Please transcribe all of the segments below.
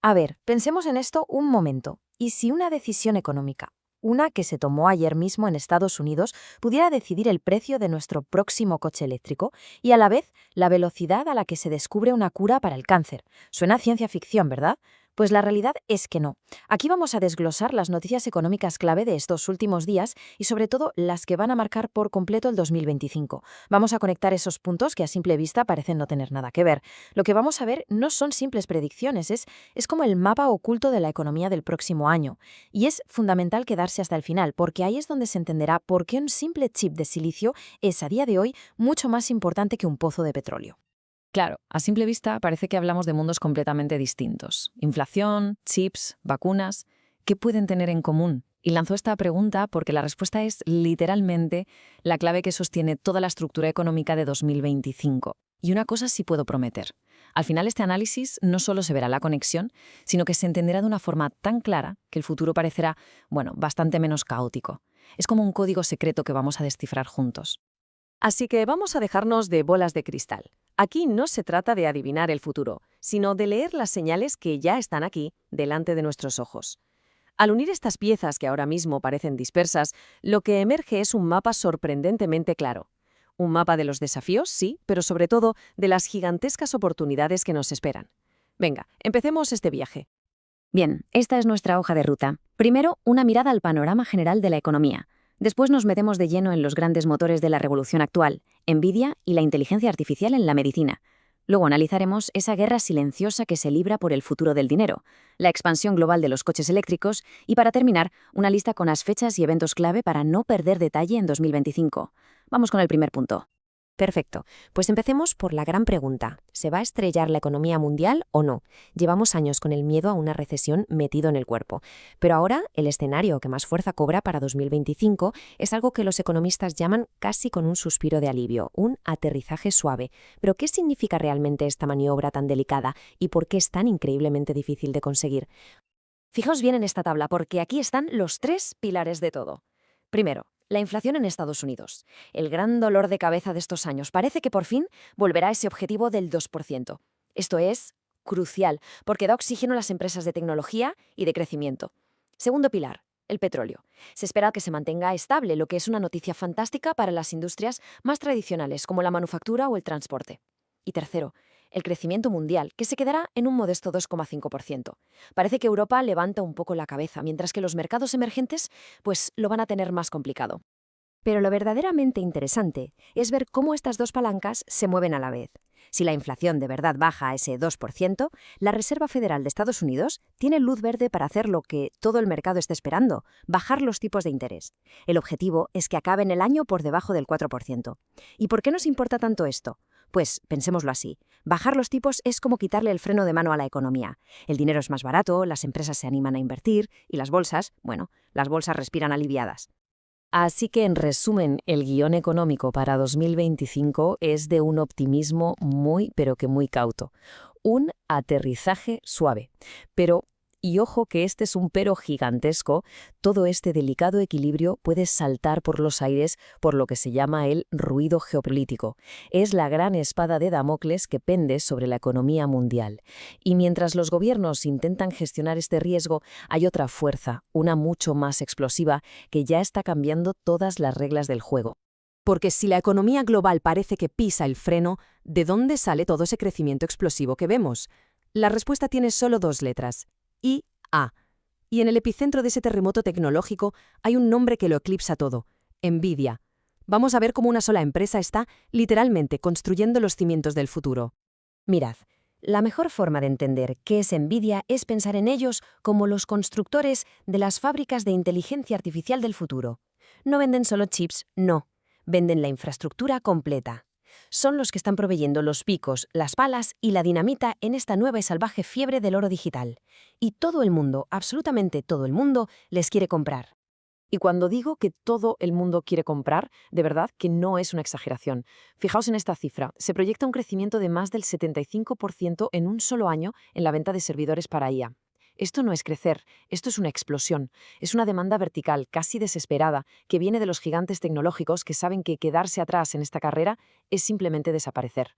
A ver, pensemos en esto un momento. ¿Y si una decisión económica, una que se tomó ayer mismo en Estados Unidos, pudiera decidir el precio de nuestro próximo coche eléctrico y a la vez la velocidad a la que se descubre una cura para el cáncer? Suena a ciencia ficción, ¿verdad? Pues la realidad es que no. Aquí vamos a desglosar las noticias económicas clave de estos últimos días y sobre todo las que van a marcar por completo el 2025. Vamos a conectar esos puntos que a simple vista parecen no tener nada que ver. Lo que vamos a ver no son simples predicciones, es como el mapa oculto de la economía del próximo año. Y es fundamental quedarse hasta el final, porque ahí es donde se entenderá por qué un simple chip de silicio es a día de hoy mucho más importante que un pozo de petróleo. Claro, a simple vista parece que hablamos de mundos completamente distintos. Inflación, chips, vacunas, ¿qué pueden tener en común? Y lanzó esta pregunta porque la respuesta es literalmente la clave que sostiene toda la estructura económica de 2025. Y una cosa sí puedo prometer. Al final este análisis no solo se verá la conexión, sino que se entenderá de una forma tan clara que el futuro parecerá, bueno, bastante menos caótico. Es como un código secreto que vamos a descifrar juntos. Así que vamos a dejarnos de bolas de cristal. Aquí no se trata de adivinar el futuro, sino de leer las señales que ya están aquí, delante de nuestros ojos. Al unir estas piezas que ahora mismo parecen dispersas, lo que emerge es un mapa sorprendentemente claro. Un mapa de los desafíos, sí, pero sobre todo de las gigantescas oportunidades que nos esperan. Venga, empecemos este viaje. Bien, esta es nuestra hoja de ruta. Primero, una mirada al panorama general de la economía. Después nos metemos de lleno en los grandes motores de la revolución actual, Nvidia y la inteligencia artificial en la medicina. Luego analizaremos esa guerra silenciosa que se libra por el futuro del dinero, la expansión global de los coches eléctricos y, para terminar, una lista con las fechas y eventos clave para no perder detalle en 2025. Vamos con el primer punto. Perfecto. Pues empecemos por la gran pregunta. ¿Se va a estrellar la economía mundial o no? Llevamos años con el miedo a una recesión metido en el cuerpo. Pero ahora el escenario que más fuerza cobra para 2025 es algo que los economistas llaman casi con un suspiro de alivio, un aterrizaje suave. ¿Pero qué significa realmente esta maniobra tan delicada y por qué es tan increíblemente difícil de conseguir? Fijaos bien en esta tabla, porque aquí están los tres pilares de todo. Primero, la inflación en Estados Unidos. El gran dolor de cabeza de estos años. Parece que por fin volverá a ese objetivo del 2%. Esto es crucial, porque da oxígeno a las empresas de tecnología y de crecimiento. Segundo pilar, el petróleo. Se espera que se mantenga estable, lo que es una noticia fantástica para las industrias más tradicionales, como la manufactura o el transporte. Y tercero, el crecimiento mundial, que se quedará en un modesto 2,5%. Parece que Europa levanta un poco la cabeza, mientras que los mercados emergentes pues lo van a tener más complicado. Pero lo verdaderamente interesante es ver cómo estas dos palancas se mueven a la vez. Si la inflación de verdad baja a ese 2%, la Reserva Federal de Estados Unidos tiene luz verde para hacer lo que todo el mercado está esperando, bajar los tipos de interés. El objetivo es que acaben el año por debajo del 4%. ¿Y por qué nos importa tanto esto? Pues pensémoslo así. Bajar los tipos es como quitarle el freno de mano a la economía. El dinero es más barato, las empresas se animan a invertir y las bolsas, bueno, las bolsas respiran aliviadas. Así que, en resumen, el guión económico para 2025 es de un optimismo muy, pero que muy cauto. Un aterrizaje suave. Pero, y ojo que este es un pero gigantesco, todo este delicado equilibrio puede saltar por los aires por lo que se llama el ruido geopolítico. Es la gran espada de Damocles que pende sobre la economía mundial. Y mientras los gobiernos intentan gestionar este riesgo, hay otra fuerza, una mucho más explosiva, que ya está cambiando todas las reglas del juego. Porque si la economía global parece que pisa el freno, ¿de dónde sale todo ese crecimiento explosivo que vemos? La respuesta tiene solo dos letras: IA. Y en el epicentro de ese terremoto tecnológico hay un nombre que lo eclipsa todo: Nvidia. Vamos a ver cómo una sola empresa está literalmente construyendo los cimientos del futuro. Mirad, la mejor forma de entender qué es Nvidia es pensar en ellos como los constructores de las fábricas de inteligencia artificial del futuro. No venden solo chips, no. Venden la infraestructura completa. Son los que están proveyendo los picos, las palas y la dinamita en esta nueva y salvaje fiebre del oro digital. Y todo el mundo, absolutamente todo el mundo, les quiere comprar. Y cuando digo que todo el mundo quiere comprar, de verdad que no es una exageración. Fijaos en esta cifra. Se proyecta un crecimiento de más del 75% en un solo año en la venta de servidores para IA. Esto no es crecer, esto es una explosión. Es una demanda vertical, casi desesperada, que viene de los gigantes tecnológicos que saben que quedarse atrás en esta carrera es simplemente desaparecer.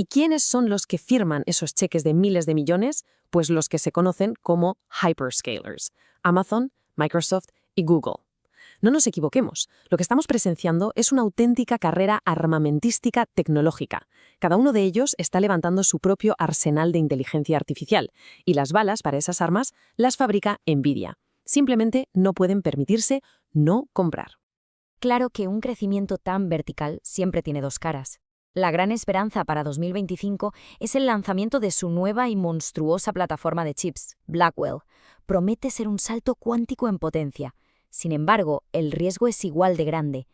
¿Y quiénes son los que firman esos cheques de miles de millones? Pues los que se conocen como hyperscalers: Amazon, Microsoft y Google. No nos equivoquemos, lo que estamos presenciando es una auténtica carrera armamentística tecnológica. Cada uno de ellos está levantando su propio arsenal de inteligencia artificial, y las balas para esas armas las fabrica Nvidia. Simplemente no pueden permitirse no comprar. Claro que un crecimiento tan vertical siempre tiene dos caras. La gran esperanza para 2025 es el lanzamiento de su nueva y monstruosa plataforma de chips, Blackwell. Promete ser un salto cuántico en potencia. Sin embargo, el riesgo es igual de grande.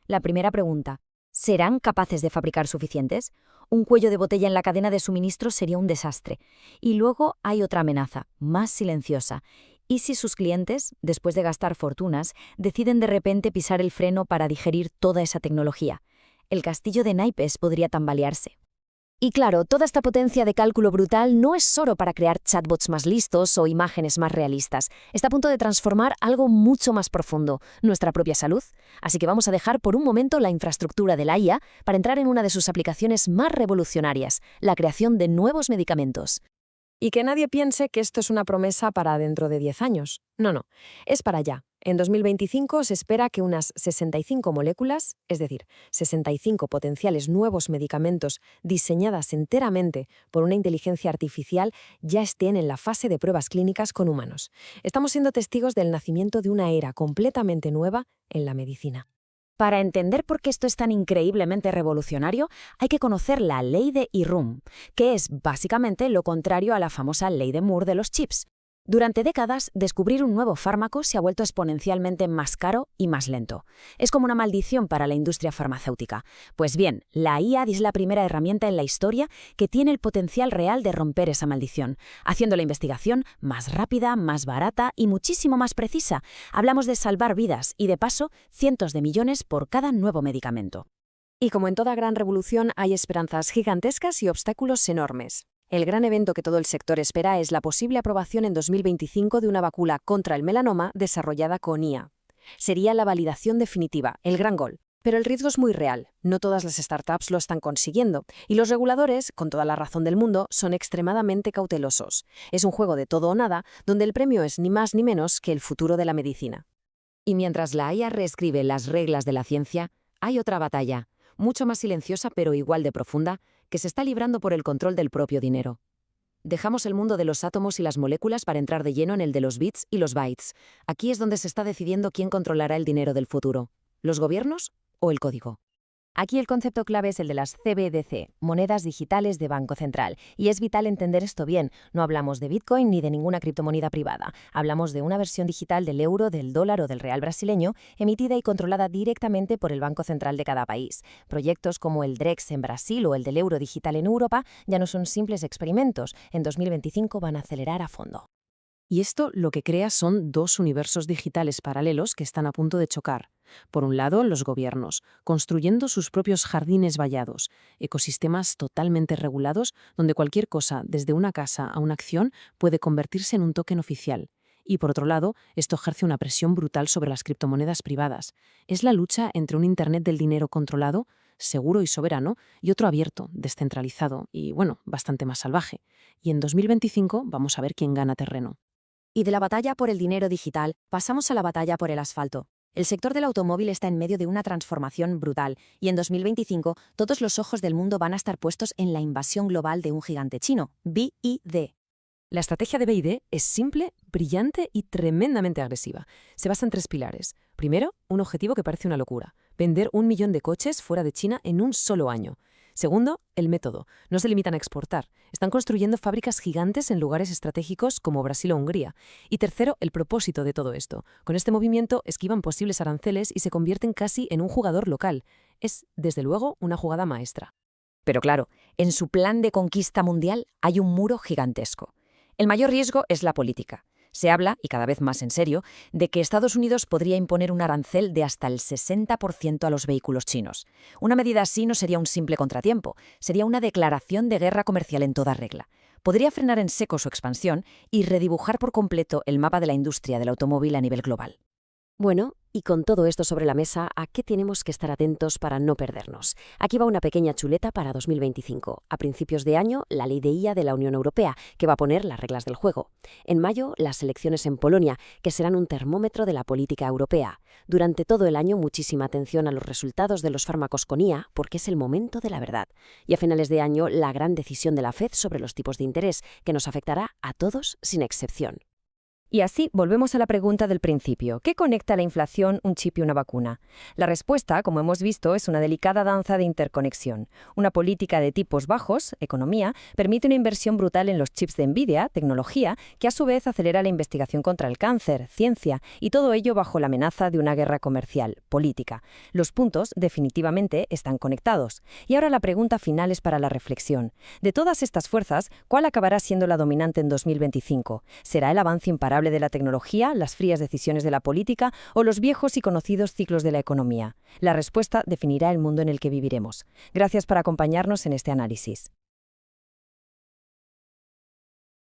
La primera pregunta: ¿serán capaces de fabricar suficientes? Un cuello de botella en la cadena de suministro sería un desastre. Y luego hay otra amenaza, más silenciosa. ¿Y si sus clientes, después de gastar fortunas, deciden de repente pisar el freno para digerir toda esa tecnología? El castillo de naipes podría tambalearse. Y claro, toda esta potencia de cálculo brutal no es solo para crear chatbots más listos o imágenes más realistas. Está a punto de transformar algo mucho más profundo, nuestra propia salud. Así que vamos a dejar por un momento la infraestructura de la IA para entrar en una de sus aplicaciones más revolucionarias, la creación de nuevos medicamentos. Y que nadie piense que esto es una promesa para dentro de 10 años. No, es para allá. En 2025 se espera que unas 65 moléculas, es decir, 65 potenciales nuevos medicamentos diseñadas enteramente por una inteligencia artificial, ya estén en la fase de pruebas clínicas con humanos. Estamos siendo testigos del nacimiento de una era completamente nueva en la medicina. Para entender por qué esto es tan increíblemente revolucionario, hay que conocer la ley de Irrum, que es básicamente lo contrario a la famosa ley de Moore de los chips. Durante décadas, descubrir un nuevo fármaco se ha vuelto exponencialmente más caro y más lento. Es como una maldición para la industria farmacéutica. Pues bien, la IA es la primera herramienta en la historia que tiene el potencial real de romper esa maldición, haciendo la investigación más rápida, más barata y muchísimo más precisa. Hablamos de salvar vidas y, de paso, cientos de millones por cada nuevo medicamento. Y como en toda gran revolución, hay esperanzas gigantescas y obstáculos enormes. El gran evento que todo el sector espera es la posible aprobación en 2025 de una vacuna contra el melanoma desarrollada con IA. Sería la validación definitiva, el gran gol. Pero el riesgo es muy real. No todas las startups lo están consiguiendo. Y los reguladores, con toda la razón del mundo, son extremadamente cautelosos. Es un juego de todo o nada, donde el premio es ni más ni menos que el futuro de la medicina. Y mientras la IA reescribe las reglas de la ciencia, hay otra batalla, mucho más silenciosa pero igual de profunda, que se está librando por el control del propio dinero. Dejamos el mundo de los átomos y las moléculas para entrar de lleno en el de los bits y los bytes. Aquí es donde se está decidiendo quién controlará el dinero del futuro, ¿los gobiernos o el código? Aquí el concepto clave es el de las CBDC, monedas digitales de Banco Central. Y es vital entender esto bien. No hablamos de Bitcoin ni de ninguna criptomoneda privada. Hablamos de una versión digital del euro, del dólar o del real brasileño, emitida y controlada directamente por el Banco Central de cada país. Proyectos como el DREX en Brasil o el del euro digital en Europa ya no son simples experimentos. En 2025 van a acelerar a fondo. Y esto lo que crea son dos universos digitales paralelos que están a punto de chocar. Por un lado, los gobiernos, construyendo sus propios jardines vallados, ecosistemas totalmente regulados donde cualquier cosa, desde una casa a una acción, puede convertirse en un token oficial. Y por otro lado, esto ejerce una presión brutal sobre las criptomonedas privadas. Es la lucha entre un Internet del dinero controlado, seguro y soberano, y otro abierto, descentralizado y, bastante más salvaje. Y en 2025 vamos a ver quién gana terreno. Y de la batalla por el dinero digital, pasamos a la batalla por el asfalto. El sector del automóvil está en medio de una transformación brutal, y en 2025 todos los ojos del mundo van a estar puestos en la invasión global de un gigante chino, BYD. La estrategia de BYD es simple, brillante y tremendamente agresiva. Se basa en 3 pilares. Primero, un objetivo que parece una locura: vender 1 millón de coches fuera de China en un solo año. Segundo, el método. No se limitan a exportar. Están construyendo fábricas gigantes en lugares estratégicos como Brasil o Hungría. Y tercero, el propósito de todo esto. Con este movimiento esquivan posibles aranceles y se convierten casi en un jugador local. Es, desde luego, una jugada maestra. Pero claro, en su plan de conquista mundial hay un muro gigantesco. El mayor riesgo es la política. Se habla, y cada vez más en serio, de que Estados Unidos podría imponer un arancel de hasta el 60% a los vehículos chinos. Una medida así no sería un simple contratiempo, sería una declaración de guerra comercial en toda regla. Podría frenar en seco su expansión y redibujar por completo el mapa de la industria del automóvil a nivel global. Bueno, y con todo esto sobre la mesa, ¿a qué tenemos que estar atentos para no perdernos? Aquí va una pequeña chuleta para 2025. A principios de año, la ley de IA de la Unión Europea, que va a poner las reglas del juego. En mayo, las elecciones en Polonia, que serán un termómetro de la política europea. Durante todo el año, muchísima atención a los resultados de los fármacos con IA, porque es el momento de la verdad. Y a finales de año, la gran decisión de la FED sobre los tipos de interés, que nos afectará a todos sin excepción. Y así volvemos a la pregunta del principio. ¿Qué conecta la inflación, un chip y una vacuna? La respuesta, como hemos visto, es una delicada danza de interconexión. Una política de tipos bajos, economía, permite una inversión brutal en los chips de Nvidia, tecnología, que a su vez acelera la investigación contra el cáncer, ciencia, y todo ello bajo la amenaza de una guerra comercial, política. Los puntos, definitivamente, están conectados. Y ahora la pregunta final es para la reflexión. De todas estas fuerzas, ¿cuál acabará siendo la dominante en 2025? ¿Será el avance imparable de la tecnología, las frías decisiones de la política o los viejos y conocidos ciclos de la economía? La respuesta definirá el mundo en el que viviremos. Gracias por acompañarnos en este análisis.